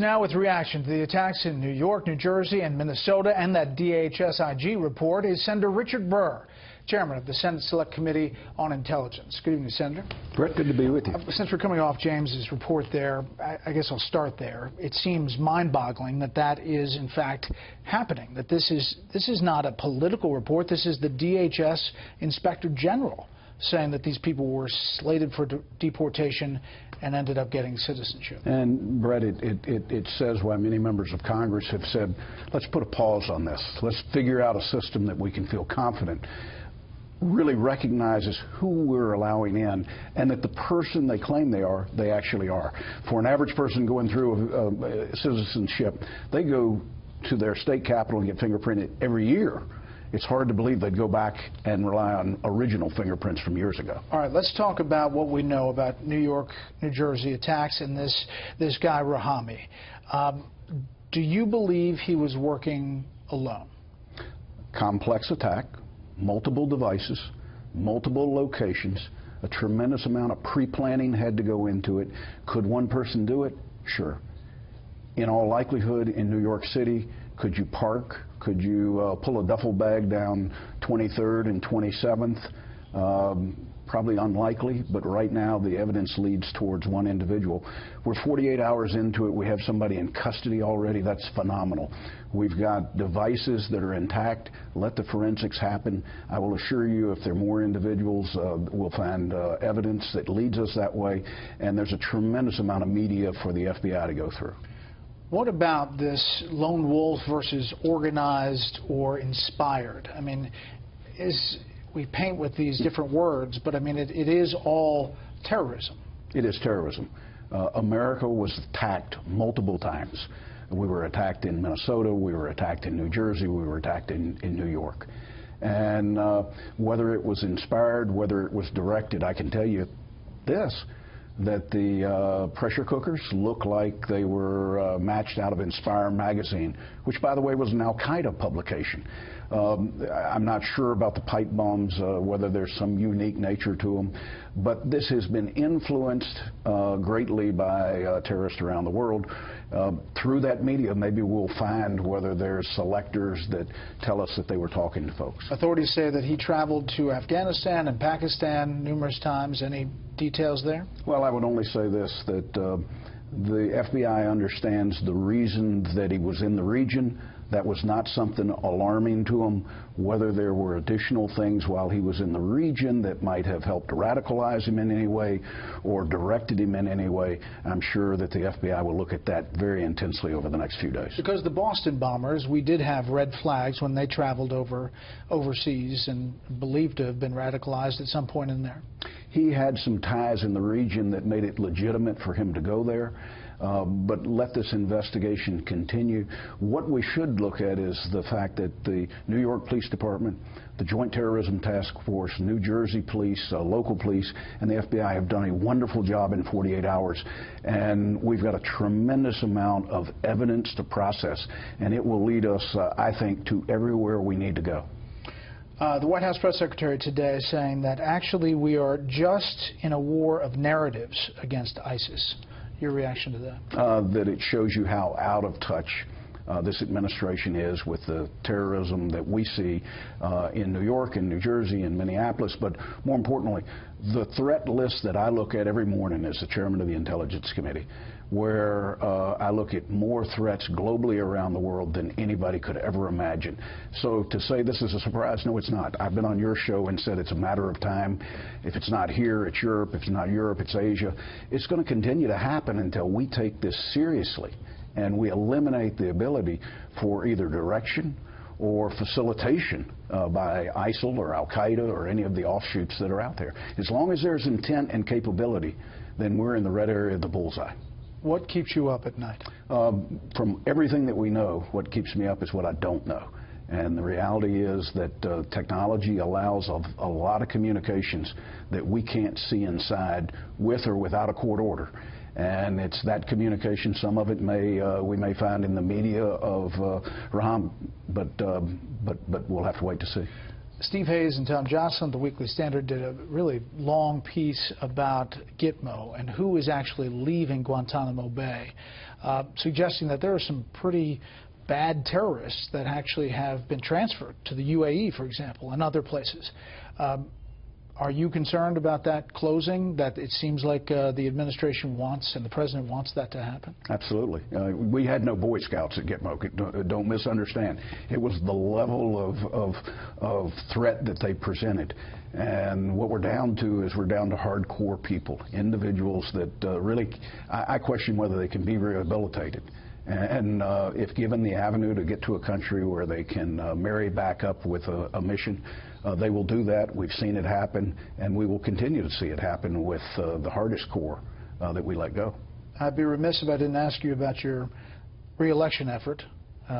now with reaction to the attacks in New York, New Jersey, and Minnesota, and that DHS IG report is Senator Richard Burr, chairman of the Senate Select Committee on Intelligence. Good evening, Senator. Brett, good to be with you. Since we're coming off James's report there, I guess I'll start there. It seems mind-boggling that that is, in fact, happening, that this is not a political report. This is the DHS Inspector General saying that these people were slated for deportation and ended up getting citizenship. And, Brett, it says why many members of Congress have said, let's put a pause on this. Let's figure out a system that we can feel confident really recognizes who we're allowing in, and that the person they claim they are, they actually are. For an average person going through citizenship, they go to their state capital and get fingerprinted every year. It's hard to believe they'd go back and rely on original fingerprints from years ago. All right, let's talk about what we know about New York, New Jersey attacks and this guy Rahami. Do you believe he was working alone? Complex attack, multiple devices, multiple locations, a tremendous amount of pre-planning had to go into it. Could one person do it? Sure. In all likelihood, in New York City, could you park? Could you pull a duffel bag down 23rd and 27th? Probably unlikely, but right now the evidence leads towards one individual. We're 48 hours into it. We have somebody in custody already. That's phenomenal. We've got devices that are intact. Let the forensics happen. I will assure you, if there are more individuals, we'll find evidence that leads us that way. And there's a tremendous amount of media for the FBI to go through. What about this lone wolf versus organized or inspired? I mean, we paint with these different words, but I mean, it is all terrorism. It is terrorism. America was attacked multiple times. We were attacked in Minnesota, we were attacked in New Jersey, we were attacked in New York. And whether it was inspired, whether it was directed, I can tell you this, that the pressure cookers look like they were matched out of Inspire magazine, which, by the way, was an Al-Qaeda publication. I'm not sure about the pipe bombs, whether there's some unique nature to them, but this has been influenced greatly by terrorists around the world. Through that media, maybe we'll find whether there's selectors that tell us that they were talking to folks. Authorities say that he traveled to Afghanistan and Pakistan numerous times. Any details there? Well, I would only say this, that the FBI understands the reason that he was in the region. That was not something alarming to him. Whether there were additional things while he was in the region that might have helped radicalize him in any way or directed him in any way, I'm sure that the FBI will look at that very intensely over the next few days. Because the Boston bombers, we did have red flags when they traveled overseas and believed to have been radicalized at some point in there. He had some ties in the region that made it legitimate for him to go there. But let this investigation continue. What we should look at is the fact that the New York Police Department, the Joint Terrorism Task Force, New Jersey Police, local police, and the FBI have done a wonderful job in 48 hours. And we've got a tremendous amount of evidence to process, and it will lead us, I think, to everywhere we need to go. The White House press secretary today is saying that actually we are just in a war of narratives against ISIS. Your reaction to that? That it shows you how out of touch this administration is with the terrorism that we see in New York and New Jersey and Minneapolis. But more importantly, the threat list that I look at every morning as the chairman of the Intelligence Committee, where I look at more threats globally around the world than anybody could ever imagine. So to say this is a surprise, no, it's not. I've been on your show and said it's a matter of time. If it's not here, it's Europe. If it's not Europe, it's Asia. It's going to continue to happen until we take this seriously and we eliminate the ability for either direction or facilitation by ISIL or Al-Qaeda or any of the offshoots that are out there. As long as there's intent and capability, then we're in the red area of the bullseye. What keeps you up at night? From everything that we know, what keeps me up is what I don't know. And the reality is that technology allows a lot of communications that we can't see inside with or without a court order. And it's that communication, some of it we may find in the media of Raham, but we'll have to wait to see. Steve Hayes and Tom Jocelyn, the Weekly Standard, did a really long piece about Gitmo and who is actually leaving Guantanamo Bay, suggesting that there are some pretty bad terrorists that actually have been transferred to the UAE, for example, and other places. Are you concerned about that closing, that it seems like the administration wants and the president wants that to happen? Absolutely. We had no Boy Scouts at Gitmo. Don't misunderstand. It was the level of threat that they presented. And what we're down to is we're down to hardcore people, individuals that really, I question whether they can be rehabilitated. And if given the avenue to get to a country where they can marry back up with a mission, they will do that. We've seen it happen, and we will continue to see it happen with the hardest core that we let go. I'd be remiss if I didn't ask you about your re-election effort.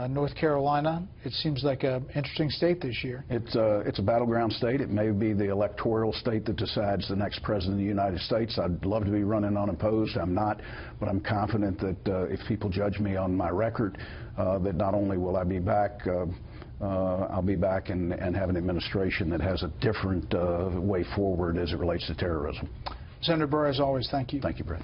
North Carolina, it seems like an interesting state this year. It's a battleground state. It may be the electoral state that decides the next president of the United States. I'd love to be running unopposed. I'm not, but I'm confident that if people judge me on my record, that not only will I be back, I'll be back and have an administration that has a different way forward as it relates to terrorism. Senator Burr, as always, thank you. Thank you, Bret.